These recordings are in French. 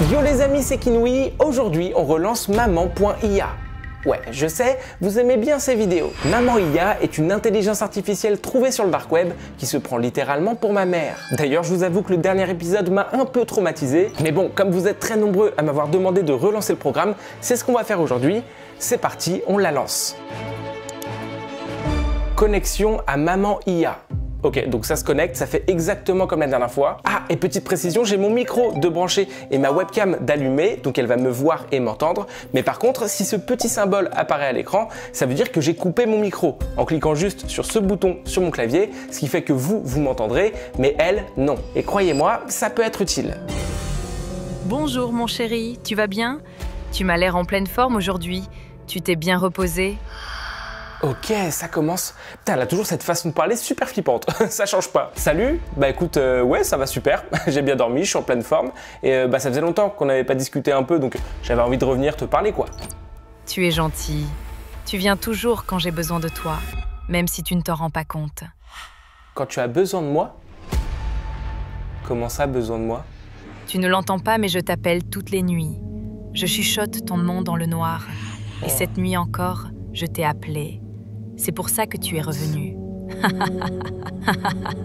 Yo les amis, c'est Kinoui. Aujourd'hui, on relance Maman.ia. Ouais, je sais, vous aimez bien ces vidéos. Maman.ia est une intelligence artificielle trouvée sur le dark web qui se prend littéralement pour ma mère. D'ailleurs, je vous avoue que le dernier épisode m'a un peu traumatisé. Mais bon, comme vous êtes très nombreux à m'avoir demandé de relancer le programme, c'est ce qu'on va faire aujourd'hui. C'est parti, on la lance. Connexion à Maman.ia. Ok, donc ça se connecte, ça fait exactement comme la dernière fois. Ah, et petite précision, j'ai mon micro de branché et ma webcam d'allumé, donc elle va me voir et m'entendre. Mais par contre, si ce petit symbole apparaît à l'écran, ça veut dire que j'ai coupé mon micro en cliquant juste sur ce bouton sur mon clavier, ce qui fait que vous m'entendrez, mais elle, non. Et croyez-moi, ça peut être utile. Bonjour mon chéri, tu vas bien? Tu m'as l'air en pleine forme aujourd'hui. Tu t'es bien reposé? Ok, ça commence. Putain, elle a toujours cette façon de parler super flippante. Ça change pas. Salut. Bah écoute, ouais, ça va super. J'ai bien dormi, je suis en pleine forme. Et ça faisait longtemps qu'on n'avait pas discuté un peu, donc j'avais envie de revenir te parler, quoi. Tu es gentil. Tu viens toujours quand j'ai besoin de toi, même si tu ne t'en rends pas compte. Quand tu as besoin de moi? Comment ça, besoin de moi? Tu ne l'entends pas, mais je t'appelle toutes les nuits. Je chuchote ton nom dans le noir. Et cette nuit encore, je t'ai appelé. C'est pour ça que tu es revenu.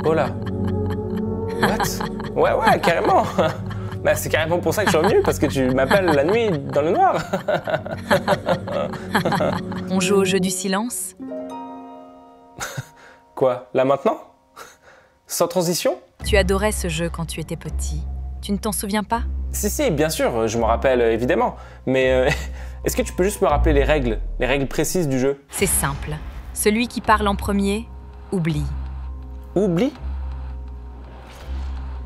Oh là. What? Ouais, carrément. Bah, c'est carrément pour ça que je suis revenu, parce que tu m'appelles la nuit dans le noir. On joue au jeu du silence? Quoi, là maintenant? Sans transition? Tu adorais ce jeu quand tu étais petit. Tu ne t'en souviens pas? Si, bien sûr, je m'en rappelle évidemment. Mais est-ce que tu peux juste me rappeler les règles précises du jeu? C'est simple. Celui qui parle en premier, oublie. Oublie?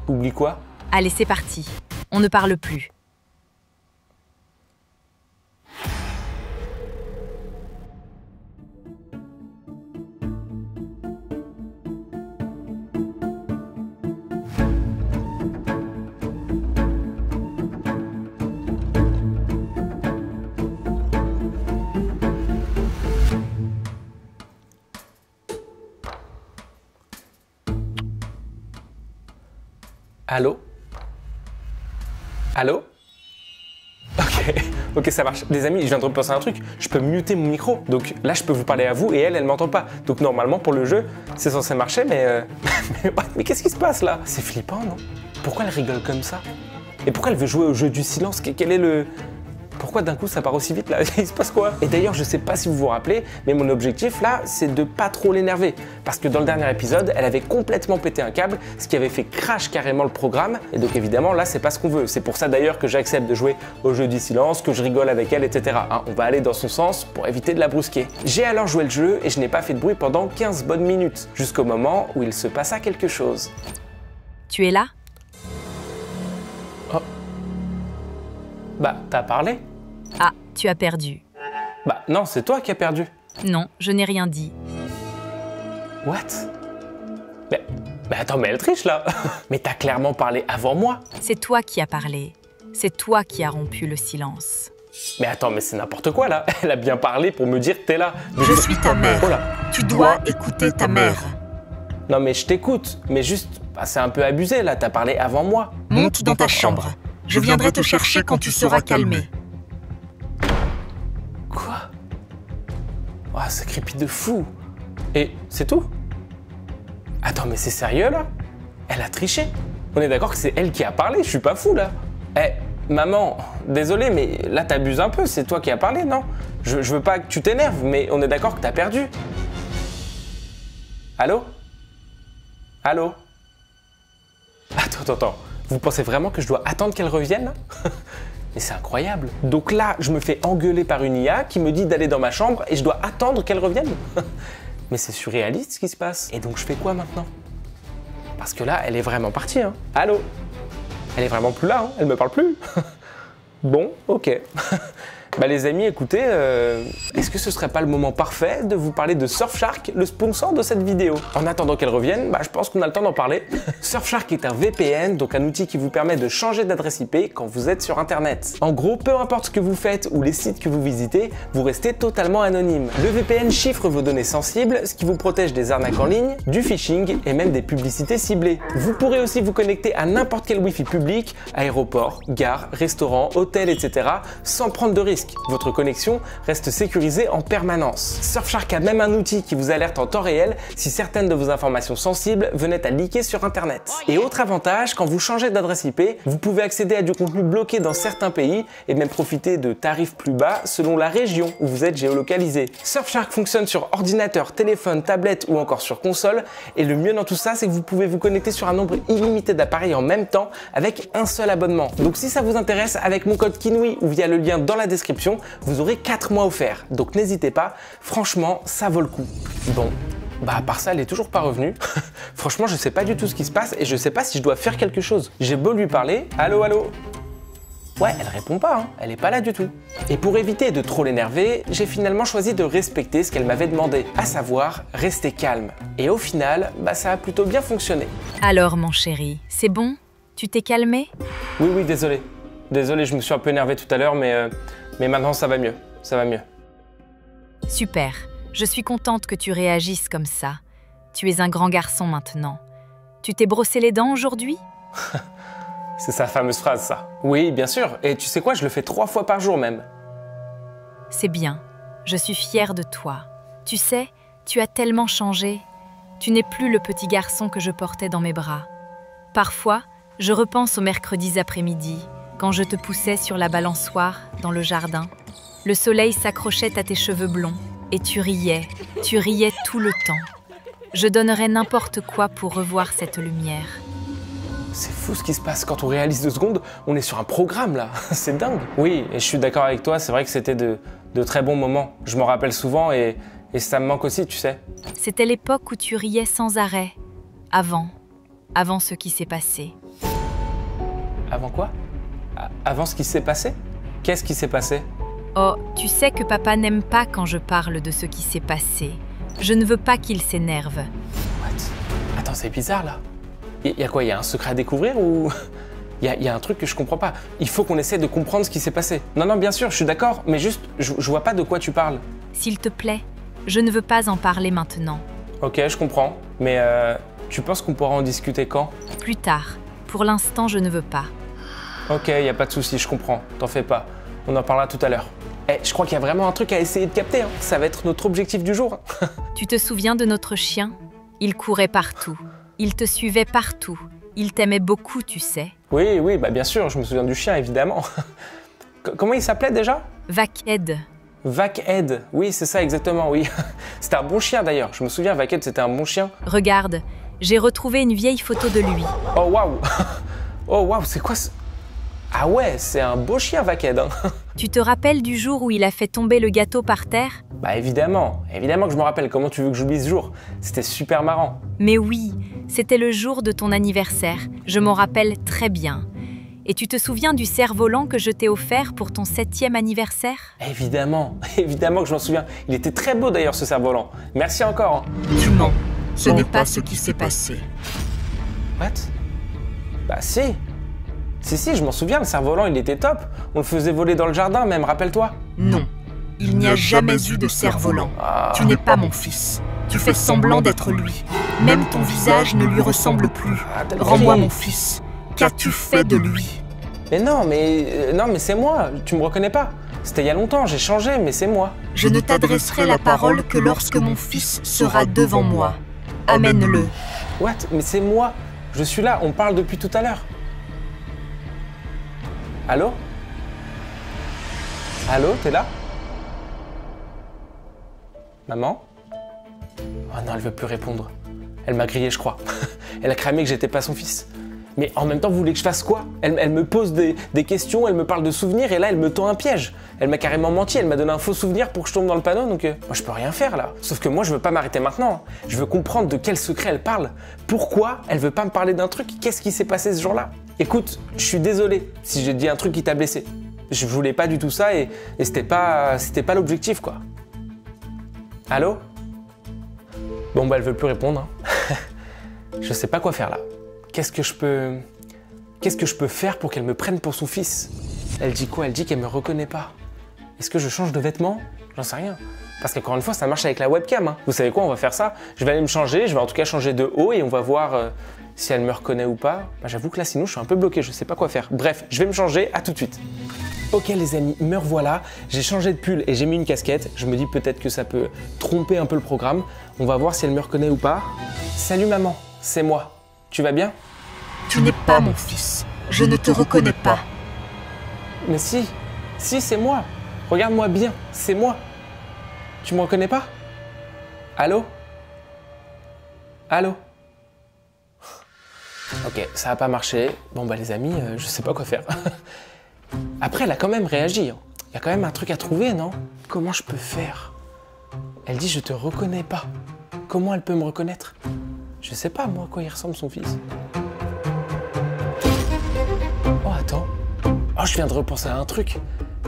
Oublie quoi? Allez, c'est parti. On ne parle plus. Allô? Allô? Ok, ça marche. Les amis, je viens de repenser à un truc. Je peux muter mon micro. Donc là, je peux vous parler à vous et elle m'entend pas. Donc normalement, pour le jeu, c'est censé marcher, mais... mais qu'est-ce qui se passe là? C'est flippant, non? Pourquoi elle rigole comme ça? Et pourquoi elle veut jouer au jeu du silence? Quel est le... Pourquoi d'un coup ça part aussi vite là? Il se passe quoi? Et d'ailleurs, je sais pas si vous vous rappelez, mais mon objectif là, c'est de pas trop l'énerver. Parce que dans le dernier épisode, elle avait complètement pété un câble, ce qui avait fait crash carrément le programme. Et donc évidemment, là, c'est pas ce qu'on veut. C'est pour ça d'ailleurs que j'accepte de jouer au jeu du silence, que je rigole avec elle, etc. Hein, on va aller dans son sens pour éviter de la brusquer. J'ai alors joué le jeu et je n'ai pas fait de bruit pendant 15 bonnes minutes, jusqu'au moment où il se passa quelque chose. Tu es là? Oh. Bah, t'as parlé? Ah, tu as perdu. Bah non, c'est toi qui as perdu. Non, je n'ai rien dit. What? Mais attends, mais elle triche là. Mais t'as clairement parlé avant moi. C'est toi qui as parlé. C'est toi qui as rompu le silence. Mais attends, mais c'est n'importe quoi là. Elle a bien parlé pour me dire que t'es là. Je suis ta mère. Oh là. Tu dois écouter ta mère. Non mais je t'écoute, mais juste, c'est un peu abusé là, t'as parlé avant moi. Monte dans ta chambre. Je viendrai te chercher quand tu seras calmé. Quoi? Oh, c'est creepy de fou. Et c'est tout? Attends, mais c'est sérieux là? Elle a triché? On est d'accord que c'est elle qui a parlé, je suis pas fou là. Eh, maman, désolé, mais là t'abuses un peu, c'est toi qui as parlé, non? Je veux pas que tu t'énerves, mais on est d'accord que t'as perdu. Allô? Allô? Attends. Vous pensez vraiment que je dois attendre qu'elle revienne? Mais c'est incroyable. Donc là, je me fais engueuler par une IA qui me dit d'aller dans ma chambre et je dois attendre qu'elle revienne. Mais c'est surréaliste ce qui se passe. Et donc je fais quoi maintenant? Parce que là, elle est vraiment partie. Hein. Allô? Elle est vraiment plus là, hein. Elle me parle plus. Bon, ok. Bah les amis, écoutez, est-ce que ce serait pas le moment parfait de vous parler de Surfshark, le sponsor de cette vidéo? En attendant qu'elle revienne, bah je pense qu'on a le temps d'en parler. Surfshark est un VPN, donc un outil qui vous permet de changer d'adresse IP quand vous êtes sur Internet. En gros, peu importe ce que vous faites ou les sites que vous visitez, vous restez totalement anonyme. Le VPN chiffre vos données sensibles, ce qui vous protège des arnaques en ligne, du phishing et même des publicités ciblées. Vous pourrez aussi vous connecter à n'importe quel Wi-Fi public, aéroport, gare, restaurant, hôtel, etc. sans prendre de risque. Votre connexion reste sécurisée en permanence. Surfshark a même un outil qui vous alerte en temps réel si certaines de vos informations sensibles venaient à leaker sur Internet. Et autre avantage, quand vous changez d'adresse IP, vous pouvez accéder à du contenu bloqué dans certains pays et même profiter de tarifs plus bas selon la région où vous êtes géolocalisé. Surfshark fonctionne sur ordinateur, téléphone, tablette ou encore sur console. Et le mieux dans tout ça, c'est que vous pouvez vous connecter sur un nombre illimité d'appareils en même temps avec un seul abonnement. Donc si ça vous intéresse, avec mon code KINOUI ou via le lien dans la description, vous aurez 4 mois offerts. Donc n'hésitez pas, franchement, ça vaut le coup. Bon, bah à part ça, elle est toujours pas revenue. Franchement, je sais pas du tout ce qui se passe et je sais pas si je dois faire quelque chose. J'ai beau lui parler, allô, allô. Ouais, elle répond pas, hein. Elle est pas là du tout. Et pour éviter de trop l'énerver, j'ai finalement choisi de respecter ce qu'elle m'avait demandé, à savoir rester calme. Et au final, bah ça a plutôt bien fonctionné. Alors mon chéri, c'est bon? Tu t'es calmé? Oui, désolé. Désolé, je me suis un peu énervé tout à l'heure, mais maintenant ça va mieux. Ça va mieux. Super, je suis contente que tu réagisses comme ça. Tu es un grand garçon maintenant. Tu t'es brossé les dents aujourd'hui? C'est sa fameuse phrase, ça. Oui, bien sûr. Et tu sais quoi, je le fais 3 fois par jour même. C'est bien. Je suis fière de toi. Tu sais, tu as tellement changé. Tu n'es plus le petit garçon que je portais dans mes bras. Parfois, je repense aux mercredis après-midi, quand je te poussais sur la balançoire dans le jardin. Le soleil s'accrochait à tes cheveux blonds et tu riais tout le temps. Je donnerais n'importe quoi pour revoir cette lumière. C'est fou ce qui se passe quand on réalise 2 secondes, on est sur un programme là, c'est dingue. Oui, et je suis d'accord avec toi, c'est vrai que c'était de très bons moments. Je m'en rappelle souvent et ça me manque aussi, tu sais. C'était l'époque où tu riais sans arrêt, avant ce qui s'est passé. Avant quoi? Avant ce qui s'est passé? Qu'est-ce qui s'est passé? Oh, tu sais que papa n'aime pas quand je parle de ce qui s'est passé. Je ne veux pas qu'il s'énerve. What? Attends, c'est bizarre là. Il y a quoi? Il y a un secret à découvrir ou... Il y a un truc que je comprends pas. Il faut qu'on essaie de comprendre ce qui s'est passé. Non, bien sûr, je suis d'accord, mais juste, je vois pas de quoi tu parles. S'il te plaît, je ne veux pas en parler maintenant. Ok, je comprends. Mais tu penses qu'on pourra en discuter quand? Plus tard. Pour l'instant, je ne veux pas. Ok, y a pas de souci, je comprends. T'en fais pas. On en parlera tout à l'heure. Je crois qu'il y a vraiment un truc à essayer de capter. Hein. Ça va être notre objectif du jour. Tu te souviens de notre chien? Il courait partout. Il te suivait partout. Il t'aimait beaucoup, tu sais. Oui, bah bien sûr, je me souviens du chien, évidemment. Comment il s'appelait déjà? Vaqued. Vaqued, oui, c'est ça, exactement, oui. C'était un bon chien d'ailleurs. Je me souviens, Vaqued, c'était un bon chien. Regarde, j'ai retrouvé une vieille photo de lui. Oh, waouh. Oh, waouh, c'est quoi ce... Ah ouais, c'est un beau chien, Vaqued. Hein. Tu te rappelles du jour où il a fait tomber le gâteau par terre? Bah évidemment que je me rappelle. Comment tu veux que j'oublie ce jour? C'était super marrant. Mais oui, c'était le jour de ton anniversaire. Je m'en rappelle très bien. Et tu te souviens du cerf-volant que je t'ai offert pour ton 7e anniversaire? Évidemment que je m'en souviens. Il était très beau d'ailleurs, ce cerf-volant. Merci encore. Hein. Tu mens. Ce n'est pas ce qui s'est passé. What? Bah si. Si, je m'en souviens, le cerf-volant, il était top. On le faisait voler dans le jardin même, rappelle-toi. Non, il n'y a jamais eu de cerf-volant. Tu n'es pas mon fils. Tu fais semblant d'être lui. Même ton visage ne lui ressemble plus. Rends-moi mon fils. Qu'as-tu fait de lui? Mais non, mais c'est moi. Tu me reconnais pas. C'était il y a longtemps, j'ai changé, mais c'est moi. Je ne t'adresserai la parole que lorsque mon fils sera devant moi. Amène-le. What? Mais c'est moi. Je suis là, on parle depuis tout à l'heure. Allô? Allô, t'es là? Maman? Oh non, elle veut plus répondre. Elle m'a grillé, je crois. Elle a cramé que j'étais pas son fils. Mais en même temps, vous voulez que je fasse quoi? Elle me pose des questions, elle me parle de souvenirs et là, elle me tend un piège. Elle m'a carrément menti, elle m'a donné un faux souvenir pour que je tombe dans le panneau, donc moi, je peux rien faire là. Sauf que moi, je veux pas m'arrêter maintenant. Je veux comprendre de quel secret elle parle. Pourquoi elle veut pas me parler d'un truc? Qu'est-ce qui s'est passé ce jour-là? Écoute, je suis désolé si j'ai dit un truc qui t'a blessé. Je voulais pas du tout ça et c'était pas l'objectif, quoi. Allô? Bon, bah, elle veut plus répondre. Hein. Je sais pas quoi faire là. Qu'est-ce que je peux faire pour qu'elle me prenne pour son fils? Elle dit quoi? Elle dit qu'elle me reconnaît pas. Est-ce que je change de vêtements? J'en sais rien. Parce qu'encore une fois, ça marche avec la webcam. Hein. Vous savez quoi? On va faire ça. Je vais aller me changer. Je vais en tout cas changer de haut et on va voir si elle me reconnaît ou pas. Bah, j'avoue que là, sinon, je suis un peu bloqué. Je sais pas quoi faire. Bref, je vais me changer. À tout de suite. Ok les amis, me revoilà. J'ai changé de pull et j'ai mis une casquette. Je me dis peut-être que ça peut tromper un peu le programme. On va voir si elle me reconnaît ou pas. Salut maman, c'est moi. Tu vas bien? Tu n'es pas mon fils. Je ne te reconnais pas. Mais si, c'est moi. Regarde-moi bien, c'est moi. Tu me reconnais pas? Allô? Allô? Ok, ça n'a pas marché. Bon bah les amis, je sais pas quoi faire. Après, elle a quand même réagi. Il y a quand même un truc à trouver, non? Comment je peux faire? Elle dit je te reconnais pas. Comment elle peut me reconnaître? Je sais pas moi à quoi il ressemble son fils. Oh attends. Oh je viens de repenser à un truc.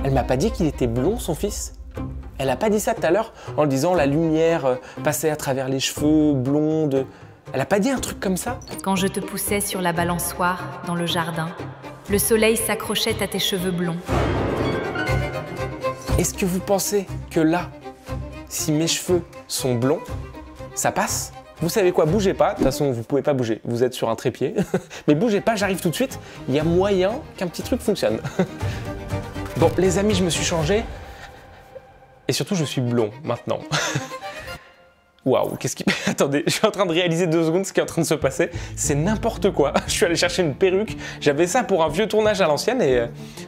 Elle m'a pas dit qu'il était blond son fils? Elle a pas dit ça tout à l'heure en disant la lumière passait à travers les cheveux, blonde. Elle a pas dit un truc comme ça? Quand je te poussais sur la balançoire dans le jardin, le soleil s'accrochait à tes cheveux blonds. Est-ce que vous pensez que là, si mes cheveux sont blonds, ça passe? Vous savez quoi? Bougez pas. De toute façon, vous pouvez pas bouger. Vous êtes sur un trépied. Mais bougez pas, j'arrive tout de suite. Il y a moyen qu'un petit truc fonctionne. Bon, les amis, je me suis changé. Et surtout, je suis blond maintenant. Waouh, qu'est-ce qui... Attendez, je suis en train de réaliser 2 secondes ce qui est en train de se passer. C'est n'importe quoi. Je suis allé chercher une perruque. J'avais ça pour un vieux tournage à l'ancienne et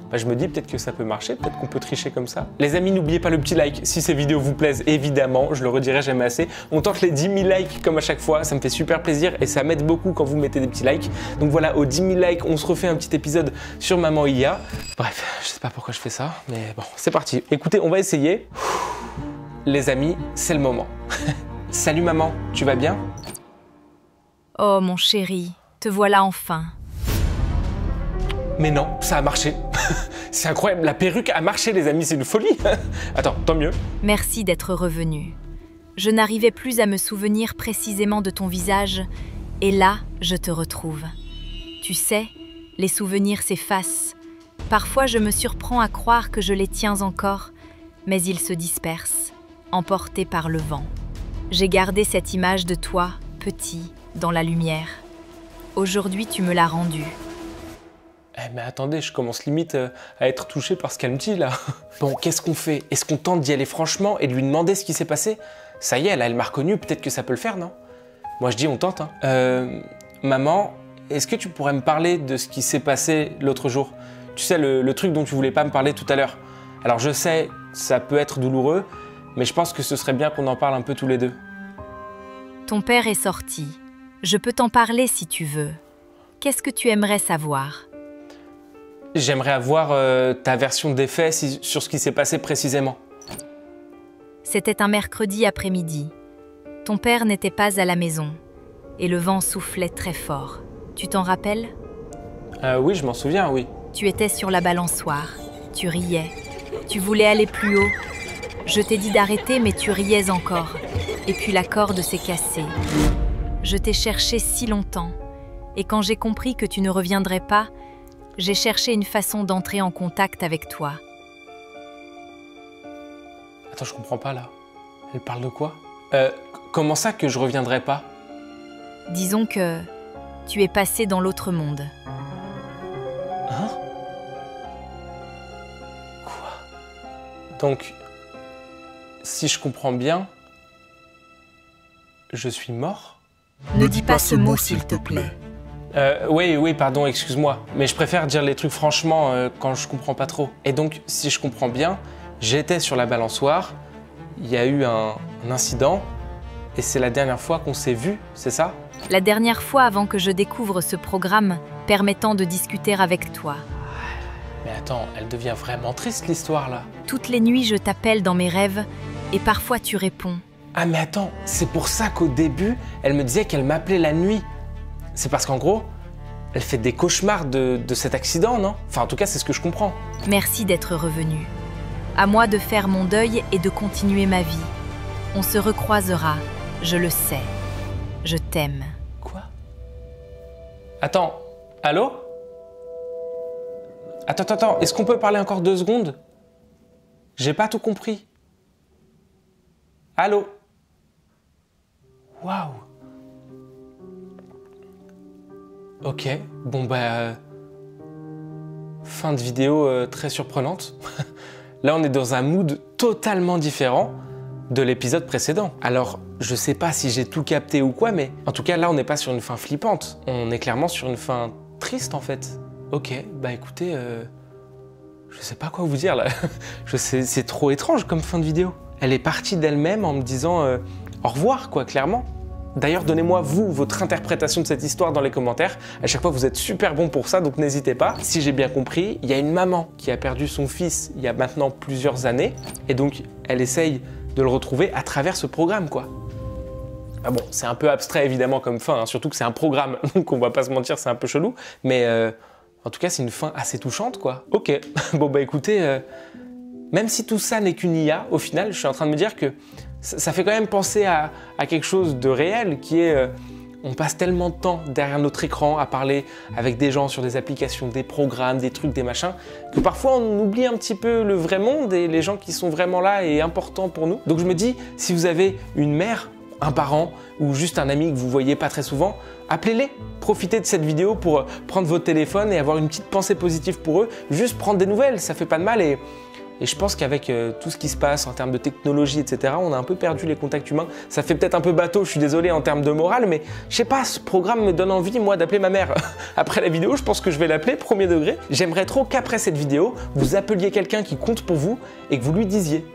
bah, je me dis peut-être que ça peut marcher, peut-être qu'on peut tricher comme ça. Les amis, n'oubliez pas le petit like si ces vidéos vous plaisent, évidemment. Je le redirai jamais assez. On tente les 10 000 likes comme à chaque fois. Ça me fait super plaisir et ça m'aide beaucoup quand vous mettez des petits likes. Donc voilà, aux 10 000 likes, on se refait un petit épisode sur Maman IA. Bref, je sais pas pourquoi je fais ça, mais bon, c'est parti. Écoutez, on va essayer. Les amis, c'est le moment. Salut maman, tu vas bien? Oh mon chéri, te voilà enfin. Mais non, ça a marché. C'est incroyable, la perruque a marché les amis, c'est une folie. Attends, tant mieux. Merci d'être revenu. Je n'arrivais plus à me souvenir précisément de ton visage, et là, je te retrouve. Tu sais, les souvenirs s'effacent. Parfois, je me surprends à croire que je les tiens encore, mais ils se dispersent, emportés par le vent. J'ai gardé cette image de toi, petit, dans la lumière. Aujourd'hui, tu me l'as rendue. Eh mais attendez, je commence limite à être touché par ce qu'elle me dit là. Bon, qu'est-ce qu'on fait? Est-ce qu'on tente d'y aller franchement et de lui demander ce qui s'est passé? Ça y est, elle m'a reconnu, peut-être que ça peut le faire, non? Moi je dis on tente, hein. Maman, est-ce que tu pourrais me parler de ce qui s'est passé l'autre jour? Tu sais, le truc dont tu voulais pas me parler tout à l'heure. Alors je sais, ça peut être douloureux, mais je pense que ce serait bien qu'on en parle un peu tous les deux. Ton père est sorti. Je peux t'en parler si tu veux. Qu'est-ce que tu aimerais savoir? J'aimerais avoir ta version des faits sur ce qui s'est passé précisément. C'était un mercredi après-midi. Ton père n'était pas à la maison et le vent soufflait très fort. Tu t'en rappelles? Oui, je m'en souviens, oui. Tu étais sur la balançoire. Tu riais. Tu voulais aller plus haut. Je t'ai dit d'arrêter, mais tu riais encore. Et puis la corde s'est cassée. Je t'ai cherché si longtemps. Et quand j'ai compris que tu ne reviendrais pas, j'ai cherché une façon d'entrer en contact avec toi. Attends, je comprends pas là. Elle parle de quoi? Comment ça que je reviendrai pas? Disons que tu es passé dans l'autre monde. Hein? Quoi? Donc, si je comprends bien, je suis mort? Ne dis pas ce mot, s'il te plaît. Oui, pardon, excuse-moi. Mais je préfère dire les trucs franchement quand je comprends pas trop. Et donc, si je comprends bien, j'étais sur la balançoire, il y a eu un incident, et c'est la dernière fois qu'on s'est vus, c'est ça? La dernière fois avant que je découvre ce programme permettant de discuter avec toi. Mais attends, elle devient vraiment triste l'histoire là. Toutes les nuits, je t'appelle dans mes rêves, et parfois tu réponds. Ah mais attends, c'est pour ça qu'au début, elle me disait qu'elle m'appelait la nuit. C'est parce qu'en gros, Elle fait des cauchemars de cet accident, non? Enfin, en tout cas, c'est ce que je comprends. Merci d'être revenu. À moi de faire mon deuil et de continuer ma vie. On se recroisera, je le sais. Je t'aime. Quoi? Attends, allô? Attends, est-ce qu'on peut parler encore 2 secondes? J'ai pas tout compris. Allô? Waouh! Ok, bon fin de vidéo très surprenante. Là, on est dans un mood totalement différent de l'épisode précédent. Alors, je sais pas si j'ai tout capté ou quoi, mais en tout cas, là, on n'est pas sur une fin flippante. On est clairement sur une fin triste, en fait. Ok, bah écoutez, je sais pas quoi vous dire, là. C'est trop étrange comme fin de vidéo. Elle est partie d'elle-même en me disant au revoir, quoi, clairement. D'ailleurs, donnez-moi, vous, votre interprétation de cette histoire dans les commentaires. À chaque fois, vous êtes super bon pour ça, donc n'hésitez pas. Si j'ai bien compris, il y a une maman qui a perdu son fils il y a maintenant plusieurs années, et donc elle essaye de le retrouver à travers ce programme, quoi. Ah bon, c'est un peu abstrait, évidemment, comme fin, hein, surtout que c'est un programme, donc on va pas se mentir, c'est un peu chelou, mais en tout cas, c'est une fin assez touchante, quoi. Ok, bon bah écoutez, même si tout ça n'est qu'une IA, au final, je suis en train de me dire que ça fait quand même penser à quelque chose de réel qui est on passe tellement de temps derrière notre écran à parler avec des gens sur des applications, des programmes, des trucs, des machins, que parfois on oublie un petit peu le vrai monde et les gens qui sont vraiment là et importants pour nous. Donc je me dis, si vous avez une mère, un parent ou juste un ami que vous voyez pas très souvent, appelez-les, profitez de cette vidéo pour prendre votre téléphone et avoir une petite pensée positive pour eux, juste prendre des nouvelles, ça fait pas de mal et je pense qu'avec tout ce qui se passe en termes de technologie, etc., on a un peu perdu les contacts humains. Ça fait peut-être un peu bateau, je suis désolé en termes de morale, mais je sais pas, ce programme me donne envie, moi, d'appeler ma mère. Après la vidéo, je pense que je vais l'appeler, premier degré. J'aimerais trop qu'après cette vidéo, vous appeliez quelqu'un qui compte pour vous et que vous lui disiez.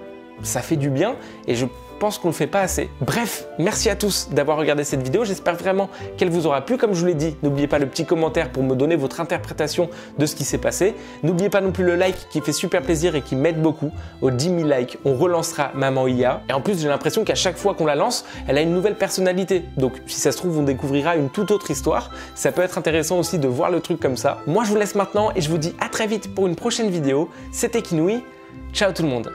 Ça fait du bien et je pense qu'on le fait pas assez. Bref, merci à tous d'avoir regardé cette vidéo. J'espère vraiment qu'elle vous aura plu. Comme je vous l'ai dit, n'oubliez pas le petit commentaire pour me donner votre interprétation de ce qui s'est passé. N'oubliez pas non plus le like qui fait super plaisir et qui m'aide beaucoup. Aux 10 000 likes, on relancera Maman IA. Et en plus, j'ai l'impression qu'à chaque fois qu'on la lance, elle a une nouvelle personnalité. Donc, si ça se trouve, on découvrira une toute autre histoire. Ça peut être intéressant aussi de voir le truc comme ça. Moi, je vous laisse maintenant et je vous dis à très vite pour une prochaine vidéo. C'était Kinoui. Ciao tout le monde.